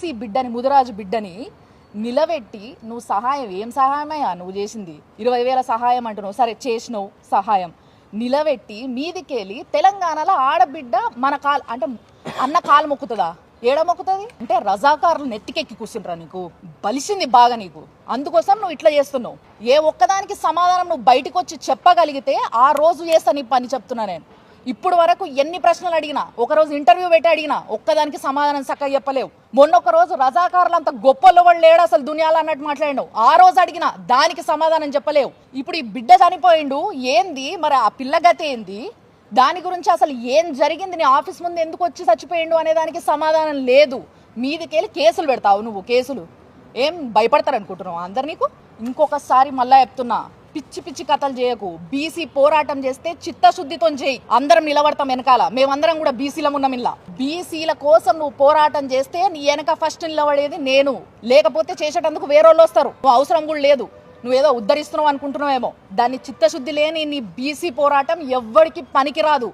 BC బిడ్డని, ముదిరాజు బిడ్డని నిలబెట్టి నువ్వు సహాయం, ఏం సహాయమయ్యా నువ్వు చేసింది? 20,000 సహాయం అంటున్నావు, సరే చేసినావు సహాయం. నిలబెట్టి మీదికెళ్ళి తెలంగాణలో ఆడబిడ్డ మన కాలు అంటే అన్న కాలు మొక్కుతుందా? ఏడ మొక్కుతుంది? అంటే రజాకారులు నెత్తికెక్కి కూర్చుంటారా? నీకు బలిసింది బాగా నీకు, అందుకోసం నువ్వు ఇట్లా చేస్తున్నావు. ఏ ఒక్కదానికి సమాధానం నువ్వు బయటకు వచ్చి చెప్పగలిగితే ఆ రోజు చేస్తా నీ పని. చెప్తున్నా నేను. ఇప్పుడు వరకు ఎన్ని ప్రశ్నలు అడిగినా, ఒకరోజు ఇంటర్వ్యూ పెట్టి అడిగినా ఒక్కదానికి సమాధానం చక్కగా చెప్పలేవు. మొన్న ఒక రోజు రజాకారులు అంత గొప్పలో వాళ్ళు లేడు అసలు దునియాలో అన్నట్టు మాట్లాడినావు. ఆ రోజు అడిగినా దానికి సమాధానం చెప్పలేవు. ఇప్పుడు ఈ బిడ్డ చనిపోయిండు, ఏంది మరి ఆ పిల్లగతి ఏంది, దాని గురించి అసలు ఏం జరిగింది, నీ ఆఫీస్ ముందు ఎందుకు వచ్చి చచ్చిపోయిండు అనే దానికి సమాధానం లేదు. మీదికెళ్ళి కేసులు పెడతావు నువ్వు. కేసులు ఏం భయపడతారనుకుంటున్నావు అందరు నీకు? ఇంకొకసారి మళ్ళా చెప్తున్నా, పిచ్చి పిచ్చి కథలు చేయకు. బీసీ పోరాటం చేస్తే చిత్తశుద్ధితో చేయి. అందరం నిలబడతాం వెనకాల. మేమందరం కూడా బీసీలం ఉన్నాం. ఇలా బీసీల కోసం నువ్వు పోరాటం చేస్తే నీ వెనక ఫస్ట్ నిలబడేది నేను. లేకపోతే చేసేటందుకు వేరేళ్ళు వస్తారు. నువ్వు అవసరం కూడా లేదు. నువ్వేదో ఉద్ధరిస్తున్నావు అనుకుంటున్నావేమో. దాన్ని చిత్తశుద్ధి లేని నీ బీసీ పోరాటం ఎవ్వడికి పనికిరాదు.